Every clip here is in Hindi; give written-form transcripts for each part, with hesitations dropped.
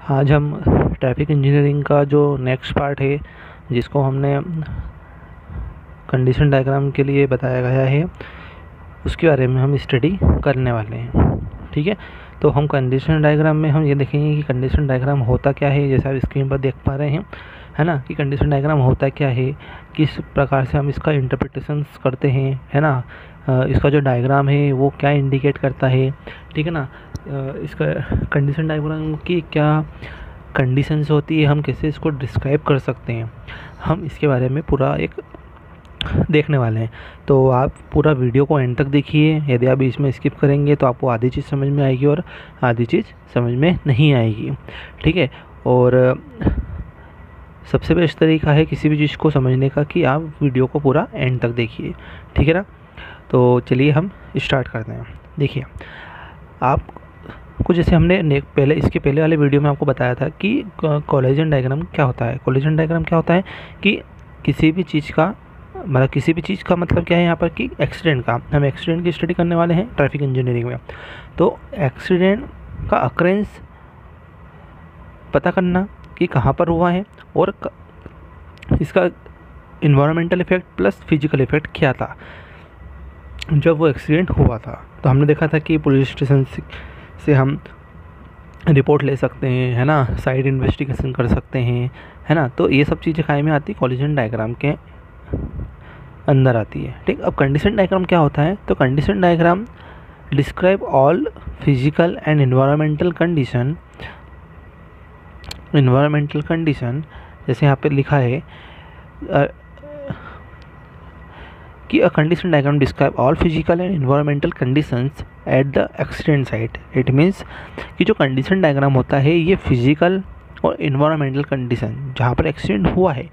आज हम ट्रैफिक इंजीनियरिंग का जो नेक्स्ट पार्ट है, जिसको हमने कंडीशन डायग्राम के लिए बताया गया है, उसके बारे में हम स्टडी करने वाले हैं। ठीक है, तो हम कंडीशन डायग्राम में हम ये देखेंगे कि कंडीशन डायग्राम होता क्या है। जैसे आप स्क्रीन पर देख पा रहे हैं, है ना, कि कंडीशन डायग्राम होता क्या है, किस प्रकार से हम इसका इंटरप्रिटेशन करते हैं, है ना, इसका जो डायग्राम है वो क्या इंडिकेट करता है, ठीक है ना, इसका कंडीशन डायग्राम की क्या कंडीशंस होती है, हम कैसे इसको डिस्क्राइब कर सकते हैं, हम इसके बारे में पूरा एक देखने वाले हैं। तो आप पूरा वीडियो को एंड तक देखिए। यदि आप बीच में स्किप करेंगे तो आपको आधी चीज़ समझ में आएगी और आधी चीज़ समझ में नहीं आएगी। ठीक है, और सबसे बेस्ट तरीका है किसी भी चीज़ को समझने का कि आप वीडियो को पूरा एंड तक देखिए। ठीक है ना, तो चलिए हम स्टार्ट करते हैं। देखिए, आपको जैसे हमने पहले इसके पहले वाले वीडियो में आपको बताया था कि कोलिजन डायग्राम क्या होता है। कोलिजन डायग्राम क्या होता है कि किसी भी चीज़ का मतलब क्या है यहाँ पर कि एक्सीडेंट का, हम एक्सीडेंट की स्टडी करने वाले हैं ट्रैफिक इंजीनियरिंग में। तो एक्सीडेंट का अक्रेंस पता करना कि कहाँ पर हुआ है और इसका environmental effect plus physical effect क्या था जब वो एक्सीडेंट हुआ था। तो हमने देखा था कि पुलिस स्टेशन से हम रिपोर्ट ले सकते हैं, है ना, साइड इन्वेस्टिगेशन कर सकते हैं, है ना। तो ये सब चीज़ें काय में आती है, कोलिजन डायग्राम के अंदर आती है। ठीक, अब कंडीशन डायग्राम क्या होता है। तो condition diagram describe all physical and environmental condition, जैसे यहाँ पे लिखा है कि a condition diagram describe all physical and environmental conditions at the accident site. It means कि जो कंडीशन डायग्राम होता है ये फिजिकल और इन्वायरमेंटल कंडीशन जहाँ पर एक्सीडेंट हुआ है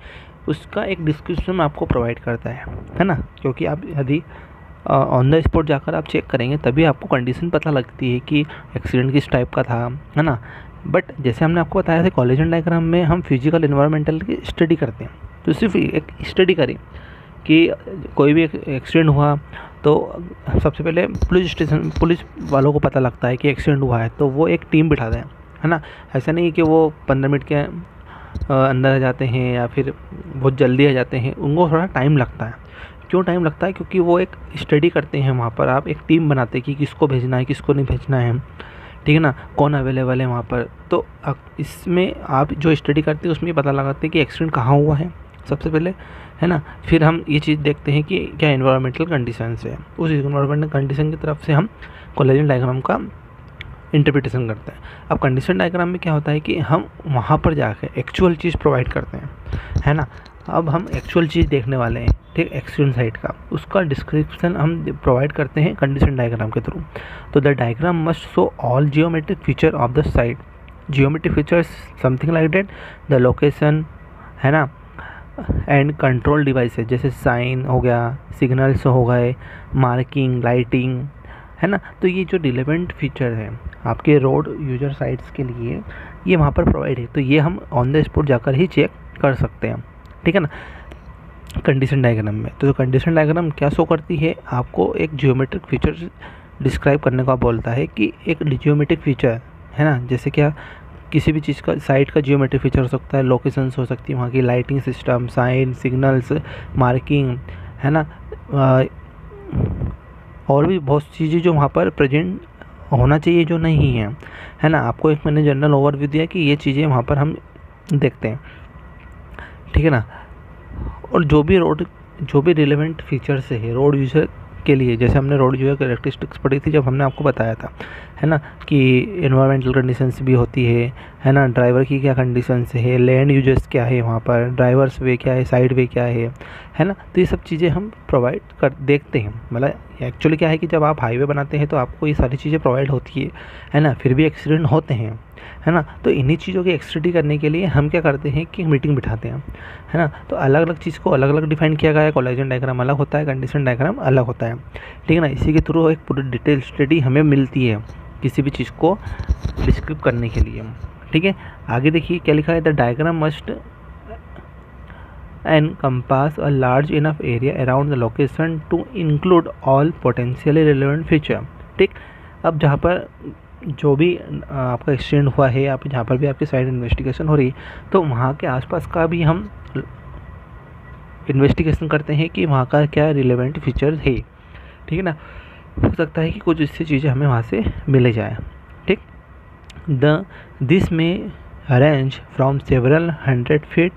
उसका एक डिस्क्रिप्शन आपको प्रोवाइड करता है ना। क्योंकि आप यदि ऑन द स्पॉट जाकर आप चेक करेंगे तभी आपको कंडीशन पता लगती है कि एक्सीडेंट किस टाइप का था, है ना। बट जैसे हमने आपको बताया था कोलिजन डायग्राम में हम फिजिकल इन्वायरमेंटल की स्टडी करते हैं। तो सिर्फ एक स्टडी करें कि कोई भी एक्सीडेंट हुआ तो सबसे पहले पुलिस वालों को पता लगता है कि एक्सीडेंट हुआ है, तो वो एक टीम बिठाते हैं, है ना। ऐसा नहीं कि वो 15 मिनट के अंदर आ जाते हैं या फिर बहुत जल्दी आ जाते हैं, उनको थोड़ा टाइम लगता है। क्यों टाइम लगता है? क्योंकि वो एक स्टडी करते हैं, वहाँ पर आप एक टीम बनाते हैं कि किसको भेजना है किसको नहीं भेजना है, ठीक है ना, कौन अवेलेबल है वहाँ पर। तो इसमें आप जो स्टडी करते हैं उसमें पता लगाते हैं कि एक्सीडेंट कहाँ हुआ है सबसे पहले, है ना। फिर हम ये चीज़ देखते हैं कि क्या इन्वायरमेंटल कंडीशंस है, उस इन्वायरमेंटल कंडीशन की तरफ से हम कोलिजन डायग्राम का इंटरप्रिटेशन करते हैं। अब कंडीशन डायग्राम में क्या होता है कि हम वहाँ पर जाकर एक्चुअल चीज़ प्रोवाइड करते हैं, है ना। अब हम एक्चुअल चीज़ देखने वाले हैं, ठीक, एक्सीडेंट साइट का, उसका डिस्क्रिप्शन हम प्रोवाइड करते हैं कंडीशन डायग्राम के थ्रू। तो the diagram must show all geometric feature of the site. Geometric features something like that the location, है ना, एंड कंट्रोल डिवाइसेज जैसे साइन हो गया, सिग्नल्स हो गए, मार्किंग, लाइटिंग, है ना। तो ये जो रिलेवेंट फीचर है आपके रोड यूजर साइट्स के लिए ये वहाँ पर प्रोवाइड है। तो ये हम ऑन द स्पॉट जाकर ही चेक कर सकते हैं, ठीक है ना, कंडीशन डायग्राम में। तो कंडीशन डायग्राम क्या शो करती है, आपको एक जियोमेट्रिक फीचर डिस्क्राइब करने का बोलता है कि एक जियोमेट्रिक फीचर, है ना, जैसे क्या किसी भी चीज़ का साइट का जियोमेट्रिक फीचर हो सकता है, लोकेशंस हो सकती है, वहाँ की lighting system, sign, signals, marking, है ना, और भी बहुत चीज़ें जो वहाँ पर प्रेजेंट होना चाहिए जो नहीं है, है ना। आपको एक मैंने जनरल ओवरव्यू दिया कि ये चीज़ें वहाँ पर हम देखते हैं, ठीक है ना। और जो भी रिलेवेंट फीचर्स है रोड यूज़र के लिए, जैसे हमने रोड यूज़र कैरेक्टरिस्टिक्स पढ़ी थी जब हमने आपको बताया था, है ना, कि इन्वायरमेंटल कंडीशंस भी होती है ना, ड्राइवर की क्या कंडीशंस है, लैंड यूजर्स क्या है वहाँ पर, ड्राइवर्स वे क्या है, साइड वे क्या है ना। तो ये सब चीज़ें हम प्रोवाइड कर देखते हैं। मतलब एक्चुअली क्या है कि जब आप हाईवे बनाते हैं तो आपको ये सारी चीज़ें प्रोवाइड होती है ना, फिर भी एक्सीडेंट होते हैं, है ना। तो इन्हीं चीज़ों की स्टडी करने के लिए हम क्या करते हैं कि मीटिंग बिठाते हैं, है ना। तो अलग अलग चीज़ को अलग अलग डिफाइन किया गया है। कोलिजन डायग्राम अलग होता है, कंडीशन डायग्राम अलग होता है, ठीक है ना। इसी के थ्रू एक पूरी डिटेल स्टडी हमें मिलती है किसी भी चीज़ को डिस्क्राइब करने के लिए, ठीक है। आगे देखिए क्या लिखा है, the diagram must encompass a large enough area around the location to include all potentially relevant feature। ठीक, अब जहाँ पर जो भी आपका एक्सीडेंट हुआ है, आप जहाँ पर भी आपकी साइड इन्वेस्टिगेशन हो रही, तो वहाँ के आसपास का भी हम इन्वेस्टिगेशन करते हैं कि वहाँ का क्या रिलेवेंट फीचर है। ठीक है ना, हो सकता है कि कुछ इससे चीज़ें हमें वहाँ से मिल जाए। ठीक, दिस में range from several 100 feet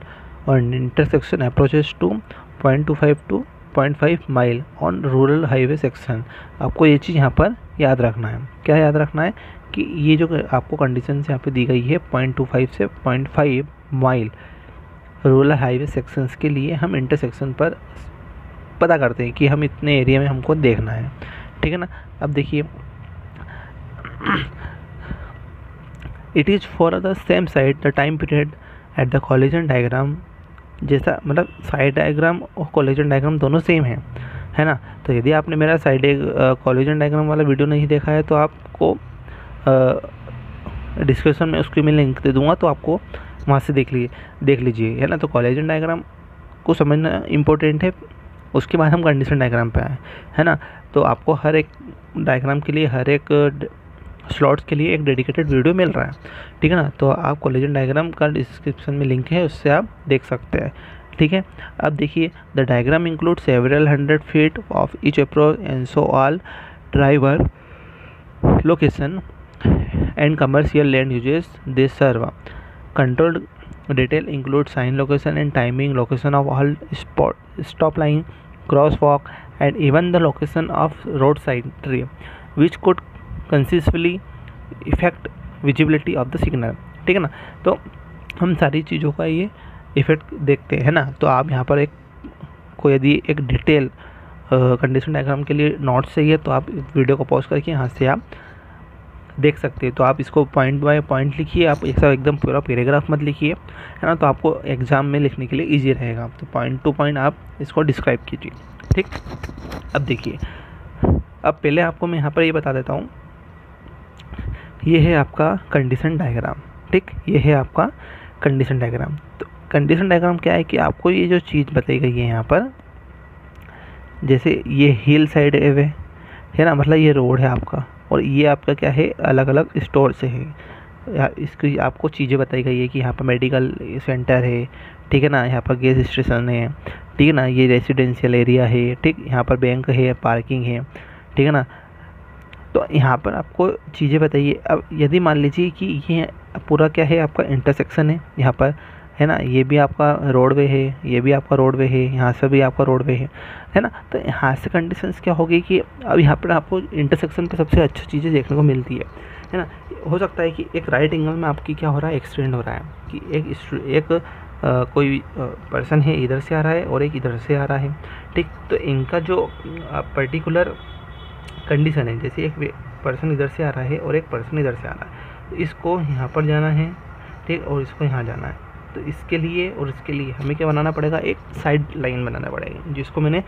on intersection approaches to 0.25 to 0.5 mile on rural highway section. आपको ये चीज़ यहाँ पर याद रखना है। क्या याद रखना है कि ये जो आपको कंडीशन यहाँ पे दी गई है 0.25 से 0.5 माइल रूरल हाईवे सेक्शंस के लिए हम इंटरसेक्शन पर पता करते हैं कि हम इतने एरिया में हमको देखना है। ठीक है ना, अब देखिए it is for the same side the time period at the collision diagram, जैसा मतलब साइड डायग्राम और कॉलिजन डायग्राम दोनों सेम है ना। तो यदि आपने मेरा साइड कॉलिजन डायग्राम वाला वीडियो नहीं देखा है तो आपको डिस्क्रिप्शन में उसकी मैं लिंक दे दूँगा, तो आपको वहाँ से देख लीजिए, है ना। तो कॉलिजन डायग्राम को समझना इम्पोर्टेंट है, उसके बाद हम कंडीशन डायग्राम पे आए, है ना। तो आपको हर एक डायग्राम के लिए, हर एक स्लॉट्स के लिए एक डेडिकेटेड वीडियो मिल रहा है। ठीक है ना, तो आप कॉलिजन डायग्राम का डिस्क्रिप्शन में लिंक है, उससे आप देख सकते हैं। ठीक है, अब देखिए the diagram include several 100 feet of each approach and so all driver location and commercial land uses they serve. Controlled detail include sign location and timing, location of all stop line, crosswalk, and even the location of roadside tree, which could conceivably affect visibility of the signal. ठीक है ना, तो हम सारी चीज़ों का ये इफेक्ट देखते हैं ना। तो आप यहाँ पर यदि एक डिटेल कंडीशन डायग्राम के लिए नोट्स चाहिए तो आप वीडियो को पॉज करके यहाँ से आप देख सकते हैं। तो आप इसको पॉइंट बाय पॉइंट लिखिए, आप एक साथ एकदम पूरा पैराग्राफ मत लिखिए, है ना। तो आपको एग्ज़ाम में लिखने के लिए इजी रहेगा। तो पॉइंट टू पॉइंट आप इसको डिस्क्राइब कीजिए। ठीक, अब देखिए, अब पहले आपको मैं यहाँ पर ये बता देता हूँ, ये है आपका कंडीशन डायग्राम। ठीक, ये है आपका कंडीशन डायग्राम। तो कंडीशन डायग्राम क्या है कि आपको ये जो चीज़ बताई गई है यहाँ पर, जैसे ये हिल साइड है ना, मतलब ये रोड है आपका, और ये आपका क्या है, अलग अलग स्टोर से है। इसकी आपको चीज़ें बताई गई है कि यहाँ पर मेडिकल सेंटर है, ठीक है ना, यहाँ पर गैस स्टेशन है, ठीक है ना, ये रेजिडेंशियल एरिया है, ठीक, यहाँ पर बैंक है, पार्किंग है, ठीक है ना। तो यहाँ पर आपको चीज़ें बताइए। अब यदि मान लीजिए कि ये पूरा क्या है, आपका इंटरसेक्शन है यहाँ पर, है ना, ये भी आपका रोडवे है, ये भी आपका रोडवे है, यहाँ से भी आपका रोडवे है ना। तो यहाँ से कंडीशंस क्या होगी कि अब यहाँ पर आपको इंटरसेक्शन पे सबसे अच्छी चीज़ें देखने को मिलती है ना। हो सकता है कि एक राइट एंगल में आपकी क्या हो रहा है, एक्सीडेंट हो रहा है, कि एक कोई पर्सन है इधर से आ रहा है और एक इधर से आ रहा है। ठीक, तो इनका जो पर्टिकुलर कंडीशन है, जैसे एक पर्सन इधर से आ रहा है और एक पर्सन इधर से आ रहा है, तो इसको यहाँ पर जाना है, ठीक, और इसको यहाँ जाना है। तो इसके लिए और इसके लिए हमें क्या बनाना पड़ेगा, एक साइड लाइन बनाना पड़ेगा, जिसको मैंने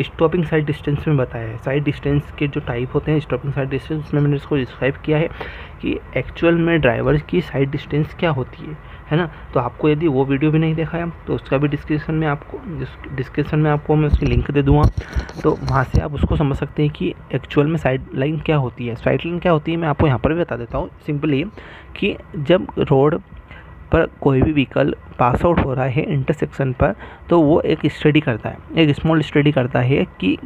स्टॉपिंग साइड डिस्टेंस में बताया है। साइड डिस्टेंस के जो टाइप होते हैं, स्टॉपिंग साइड डिस्टेंस में मैंने इसको डिस्क्राइब किया है कि एक्चुअल में ड्राइवर की साइड डिस्टेंस क्या होती है ना। तो आपको यदि वो वीडियो भी नहीं देखा है तो उसका भी डिस्क्रिप्शन में आपको मैं उसकी लिंक दे दूँगा, तो वहाँ से आप उसको समझ सकते हैं कि एक्चुअल में साइड लाइन क्या होती है। साइड लाइन क्या होती है मैं आपको यहाँ पर भी बता देता हूँ सिंपली, कि जब रोड पर कोई भी व्हीकल पास आउट हो रहा है इंटरसेक्शन पर, तो वो एक स्टडी करता है, एक स्मॉल स्टडी करता है कि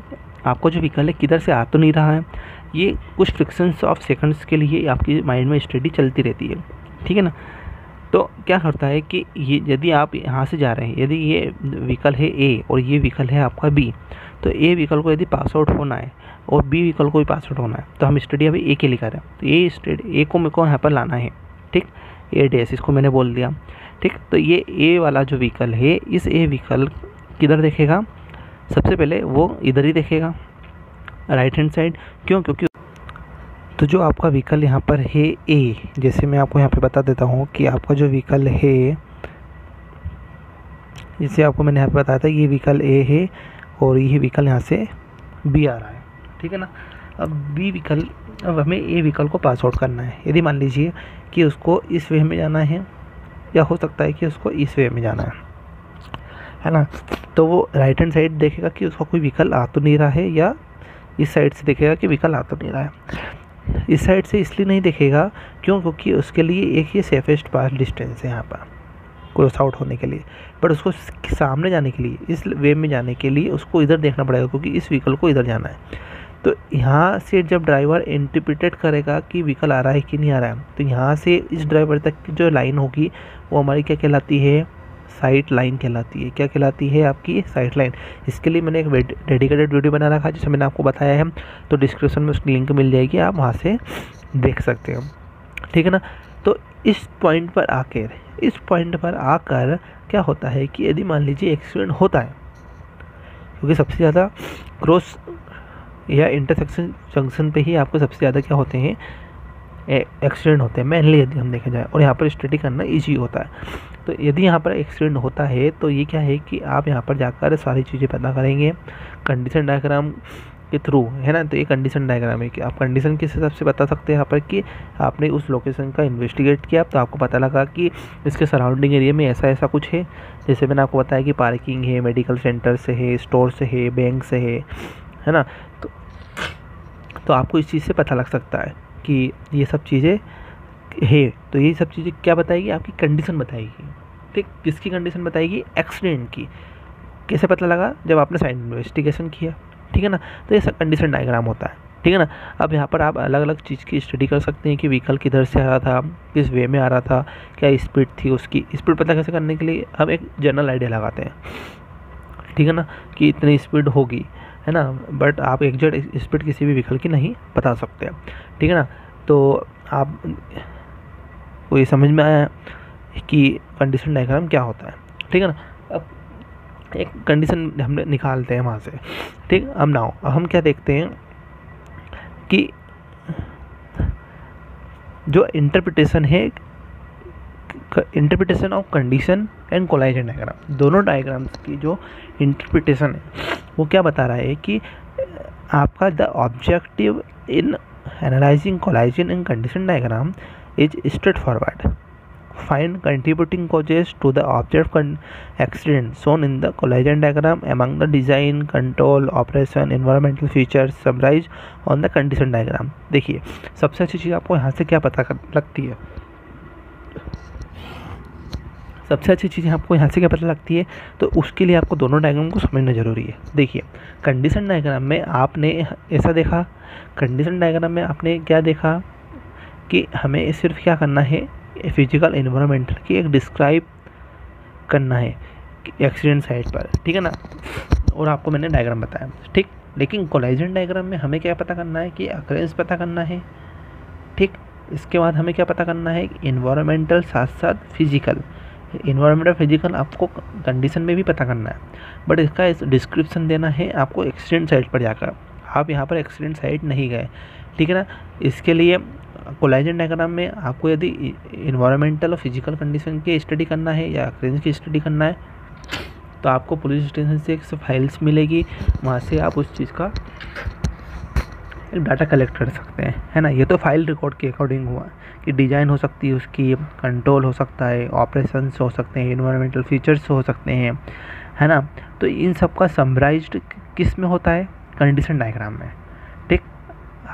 आपको जो व्हीकल है किधर से आ तो नहीं रहा है। ये कुछ फ्रिक्शंस ऑफ सेकंड्स के लिए आपकी माइंड में स्टडी चलती रहती है, ठीक है ना। तो क्या करता है कि ये यदि आप यहाँ से जा रहे हैं, यदि ये व्हीकल है ए और ये व्हीकल है आपका बी, तो ए व्हीकल को यदि पास आउट होना है और बी व्हीकल को भी पास आउट होना है, तो हम स्टडी अभी ए के लिए कर रहे हैं। तो ए को मेरे को यहाँ पर लाना है, ठीक, ए डैश इसको मैंने बोल दिया, ठीक। तो ये ए वाला जो व्हीकल है, इस ए व्हीकल किधर देखेगा, सबसे पहले वो इधर ही देखेगा, राइट हैंड साइड। क्यों? क्योंकि तो जो आपका व्हीकल यहाँ पर है ए, जैसे मैं आपको यहाँ पे बता देता हूँ कि आपका जो व्हीकल है, जिसे आपको मैंने यहाँ पे बताया था, ये व्हीकल ए है और ये व्हीकल यहाँ से बी आ रहा है, ठीक है ना। अब हमें ए व्हीकल को पास आउट करना है। यदि मान लीजिए कि उसको इस वे में जाना है, या हो सकता है कि उसको इस वे में जाना है ना, तो वो राइट हैंड साइड देखेगा कि उसका कोई व्हीकल आ तो नहीं रहा है, या इस साइड से देखेगा कि व्हीकल आ तो नहीं रहा है। इस साइड से इसलिए नहीं देखेगा, क्यों? क्योंकि उसके लिए एक ये सेफेस्ट पास डिस्टेंस है यहाँ पर क्रॉस आउट होने के लिए, बट उसको सामने जाने के लिए, इस वे में जाने के लिए उसको इधर देखना पड़ेगा, क्योंकि इस व्हीकल को इधर जाना है। तो यहाँ से जब ड्राइवर इंटरप्रेट करेगा कि व्हीकल आ रहा है कि नहीं आ रहा है, तो यहाँ से इस ड्राइवर तक की जो लाइन होगी वो हमारी क्या कहलाती है? साइट लाइन कहलाती है। क्या कहलाती है? आपकी साइट लाइन। इसके लिए मैंने एक डेडिकेटेड वीडियो बना रखा है, जिसमें मैंने आपको बताया है, तो डिस्क्रिप्शन में उसकी लिंक मिल जाएगी, आप वहाँ से देख सकते हो, ठीक है ना। तो इस पॉइंट पर आकर क्या होता है कि यदि मान लीजिए एक्सीडेंट होता है, क्योंकि सबसे ज़्यादा क्रॉस या इंटरसेक्शन जंक्शन पे ही आपको सबसे ज़्यादा क्या होते हैं? एक्सीडेंट होते हैं मेनली, यदि हम देखे जाए, और यहाँ पर स्टडी करना ईजी होता है। तो यदि यहाँ पर एक्सीडेंट होता है तो ये क्या है कि आप यहाँ पर जाकर सारी चीज़ें पता करेंगे कंडीशन डायग्राम के थ्रू, है ना। तो ये कंडीशन डायग्राम है कि आप कंडीशन किस हिसाब से बता सकते हैं यहाँ पर कि आपने उस लोकेशन का इन्वेस्टिगेट किया, तो आपको पता लगा कि इसके सराउंडिंग एरिया में ऐसा ऐसा कुछ है। जैसे मैंने आपको बताया कि पार्किंग है, मेडिकल सेंटर से है, स्टोर से है, बैंक से है ना। तो आपको इस चीज़ से पता लग सकता है कि ये सब चीज़ें है। तो ये सब चीज़ें क्या बताएगी? आपकी कंडीशन बताएगी, ठीक। किसकी कंडीशन बताएगी? एक्सीडेंट की। कैसे पता लगा? जब आपने साइड इन्वेस्टिगेशन किया, ठीक है ना। तो ये सब कंडीशन डायग्राम होता है, ठीक है ना। अब यहाँ पर आप अलग अलग चीज़ की स्टडी कर सकते हैं कि व्हीकल किधर से आ रहा था, किस वे में आ रहा था, क्या स्पीड थी उसकी। स्पीड पता कैसे करने के लिए हम एक जनरल आइडिया लगाते हैं, ठीक है ना, कि इतनी स्पीड होगी, है ना। बट आप एग्जैक्ट स्पीड किसी भी व्हीकल की नहीं बता सकते, ठीक है ना। तो आप को ये समझ में आया कि कंडीशन डायग्राम क्या होता है, ठीक है ना। अब एक कंडीशन हमने निकालते हैं वहाँ से, ठीक। अब हम क्या देखते हैं कि जो इंटरप्रिटेशन है, interpretation of condition and collision diagram, दोनों डायग्राम्स की जो इंटरप्रिटेशन है वो क्या बता रहा है कि आपका the objective in analysing collision and condition diagram is straight forward. Find contributing causes to the object accident shown in the collision diagram among the design, control, operation, environmental features summarized on the condition diagram. देखिए सबसे अच्छी चीज़ आपको यहाँ से क्या पता लगती है? सबसे अच्छी चीज़ आपको यहाँ से क्या पता लगती है? तो उसके लिए आपको दोनों डायग्राम को समझना जरूरी है। देखिए कंडीशन डायग्राम में आपने ऐसा देखा, कंडीशन डायग्राम में आपने क्या देखा कि हमें सिर्फ क्या करना है, फिजिकल एनवायरनमेंट की एक डिस्क्राइब करना है एक्सीडेंट साइट पर, ठीक है ना। और आपको मैंने डायग्राम बताया, ठीक। लेकिन कोलाइजन डायग्राम में हमें क्या पता करना है कि अकरेंस पता करना है, ठीक। इसके बाद हमें क्या पता करना है, एनवायरनमेंटल साथ साथ फिजिकल। एनवायरनमेंटल फिजिकल आपको कंडीशन में भी पता करना है, बट इसका इस डिस्क्रिप्शन देना है आपको एक्सीडेंट साइट पर जाकर। आप यहाँ पर एक्सीडेंट साइट नहीं गए, ठीक है ना। इसके लिए कोलाइजन डायग्राम में आपको यदि इन्वायरमेंटल और फिजिकल कंडीशन की स्टडी करना है या अकरेंस की स्टडी करना है, तो आपको पुलिस स्टेशन से एक फाइल्स मिलेगी, वहाँ से आप उस चीज़ का एक डाटा कलेक्ट कर सकते हैं, है ना। ये तो फाइल रिकॉर्ड के अकॉर्डिंग हुआ कि डिज़ाइन हो सकती है उसकी, कंट्रोल हो सकता है, ऑपरेशंस हो सकते हैं, इन्वायरमेंटल फीचर्स हो सकते हैं, है ना। तो इन सब का समराइज्ड किस में होता है? कंडीशन डायग्राम में, ठीक।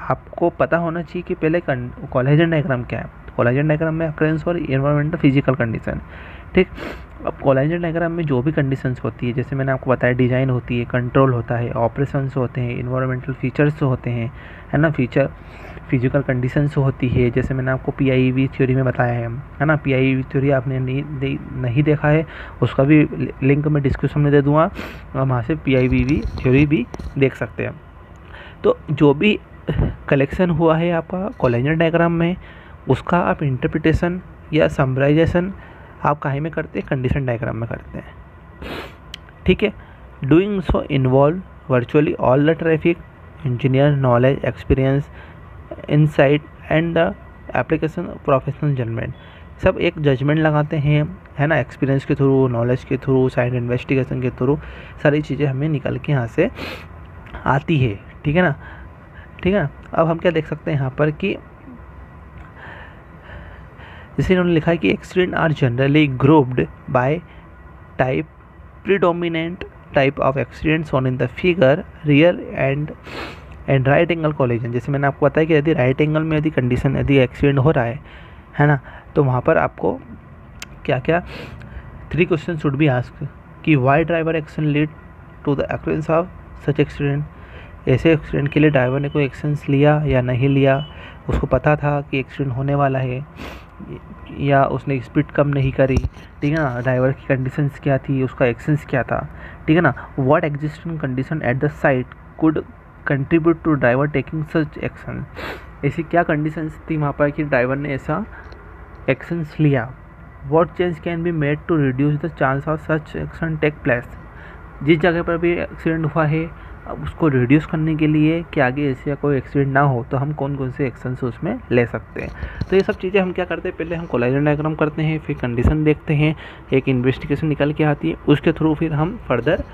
आपको पता होना चाहिए कि पहले कोलाइजन डायग्राम क्या है। कोलाइजन डायग्राम में अकरेंस और एनवायरमेंटल फिजिकल कंडीशन, ठीक। अब कोलाइजन डायग्राम में जो भी कंडीशंस होती है, जैसे मैंने आपको बताया डिज़ाइन होती है, कंट्रोल होता है, ऑपरेशंस होते हैं, इन्वायरमेंटल फीचर्स होते हैं, है ना, फिजिकल कंडीशंस होती है। जैसे मैंने आपको PIV थ्योरी में बताया है ना। PIV थ्योरी आपने नहीं देखा है, उसका भी लिंक मैं डिस्क्रिप्शन में दे दूँगा, और वहाँ से PIV थ्योरी भी देख सकते हैं। तो जो भी कलेक्शन हुआ है आपका कोलाइजन डायग्राम में, उसका आप इंटरप्रिटेशन या समराइजेशन आप काहे में करते हैं? कंडीशन डायग्राम में करते हैं, ठीक है। Doing so involve virtually all the traffic engineer knowledge, experience, insight and the application professional judgement. सब एक जजमेंट लगाते हैं, है ना, एक्सपीरियंस के थ्रू, नॉलेज के थ्रू, साइड इन्वेस्टिगेशन के थ्रू, सारी चीज़ें हमें निकल के यहाँ से आती है, ठीक है ना, ठीक है ना। अब हम क्या देख सकते हैं यहाँ पर कि जैसे इन्होंने लिखा है कि accident are generally grouped by type, predominant type of accidents on in the figure, rear end and right angle collision, जैसे मैंने आपको बताया कि यदि राइट एंगल में यदि कंडीशन यदि एक्सीडेंट हो रहा है ना, तो वहाँ पर आपको क्या क्या 3 क्वेश्चन शुड बी आस्क कि why driver action lead to the occurrence of such accident, ऐसे एक्सीडेंट के लिए ड्राइवर ने कोई एक्शंस लिया या नहीं लिया, उसको पता था कि एक्सीडेंट होने वाला है या उसने स्पीड कम नहीं करी, ठीक है ना, ड्राइवर की कंडीशंस क्या थी, उसका एक्शंस क्या था, ठीक है ना, what existing condition at the site could contribute to driver taking such action, ऐसी क्या कंडीशंस थी वहाँ पर कि ड्राइवर ने ऐसा एक्शंस लिया, what change can be made to reduce the chance of such action take place, जिस जगह पर भी एक्सीडेंट हुआ है अब उसको रिड्यूस करने के लिए कि आगे ऐसे कोई एक्सीडेंट ना हो तो हम कौन कौन से एक्शंस उसमें ले सकते हैं। तो ये सब चीज़ें हम क्या करते हैं, पहले हम कोलाजन डायग्राम करते हैं, फिर कंडीशन देखते हैं, एक इन्वेस्टिगेशन निकल के आती है, उसके थ्रू फिर हम फर्दर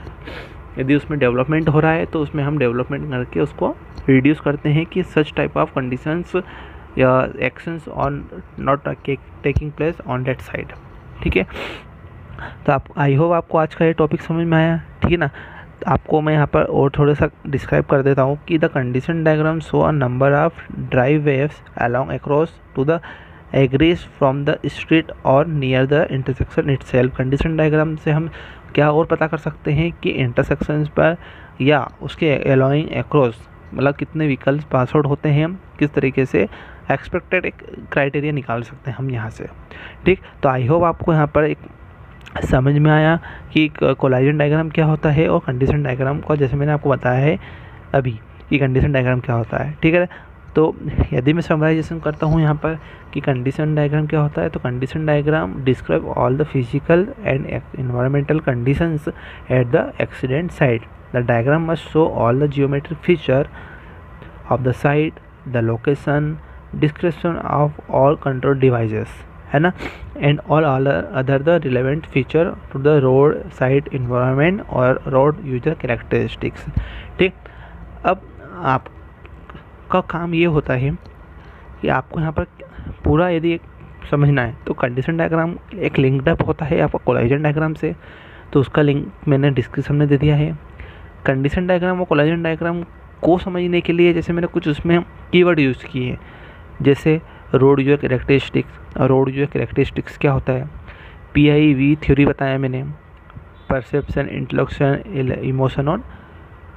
यदि उसमें डेवलपमेंट हो रहा है तो उसमें हम डेवलपमेंट करके उसको रिड्यूस करते हैं कि सच टाइप ऑफ कंडीशंस या actions on not taking place on that side. ठीक है, तो आप आई होप आपको आज का ये टॉपिक समझ में आया, ठीक है ना। आपको मैं यहाँ पर और थोड़ा सा डिस्क्राइब कर देता हूँ कि the condition diagram show a number of driveways along across to the egress from the street और near the intersection itself. Condition diagram से हम क्या और पता कर सकते हैं कि इंटरसेक्शंस पर या उसके अलोइंग अक्रॉस मतलब कितने व्हीकल्स पास आउट होते हैं, हम किस तरीके से एक्सपेक्टेड एक क्राइटेरिया निकाल सकते हैं हम यहाँ से। ठीक, तो आई होप आपको यहाँ पर एक समझ में आया कि कोलाजन डायग्राम क्या होता है और कंडीशन डायग्राम का, जैसे मैंने आपको बताया है अभी कि कंडीशन डायग्राम क्या होता है। ठीक है, तो यदि मैं समराइजेशन करता हूँ यहाँ पर कि कंडीशन डायग्राम क्या होता है, तो condition diagram describe all the physical and environmental conditions at the accident site. The diagram must show all the geometric feature of the site, the location, description of all control devices, है ना, and all other the relevant feature to the road side environment और रोड यूजर कैरेक्टरिस्टिक्स। ठीक, अब आपका काम ये होता है कि आपको यहाँ पर पूरा यदि समझना है तो कंडीशन डायग्राम एक लिंक्ड अप होता है आपका कोलाजन डायग्राम से, तो उसका लिंक मैंने डिस्क्रिप्शन में दे दिया है। कंडीशन डायग्राम और कोलाजन डायग्राम को समझने के लिए जैसे मैंने कुछ उसमें कीवर्ड यूज़ किए हैं, जैसे road user characteristics. Road user characteristics क्या होता है, PIV थ्योरी बताया मैंने, परसेप्शन, इंटेलेक्शन, इमोशन और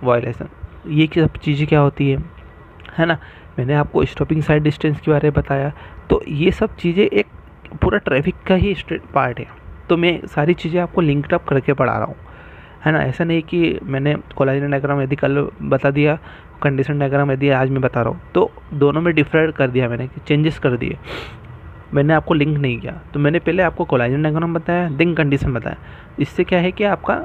वायलेशन, ये सब चीज़ें क्या होती है ना। मैंने आपको स्टॉपिंग साइड डिस्टेंस के बारे में बताया, तो ये सब चीज़ें एक पूरा ट्रैफिक का ही पार्ट है, तो मैं सारी चीज़ें आपको लिंक्ड अप करके पढ़ा रहा हूँ, है ना। ऐसा नहीं कि मैंने कोलाजन डायग्राम यदि कल बता दिया, कंडीशन डायग्राम यदि आज मैं बता रहा हूँ, तो दोनों में डिफरेंट कर दिया मैंने, चेंजेस कर दिए, मैंने आपको लिंक नहीं किया। तो मैंने पहले आपको कोलाजन डायग्राम बताया, देन कंडीशन बताया, इससे क्या है कि आपका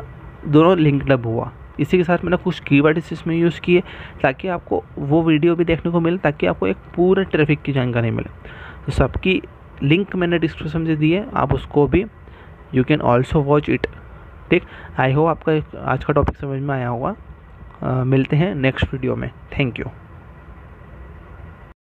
दोनों लिंक्ड अप हुआ। इसी के साथ मैंने कुछ कीवर्ड इसमें यूज़ किए ताकि आपको वो वीडियो भी देखने को मिले, ताकि आपको एक पूरे ट्रैफिक की जानकारी मिले। तो सबकी लिंक मैंने डिस्क्रिप्शन से दी है, आप उसको भी you can also watch it. ठीक, आई होप आपका आज का टॉपिक समझ में आया होगा। मिलते हैं नेक्स्ट वीडियो में। Thank you.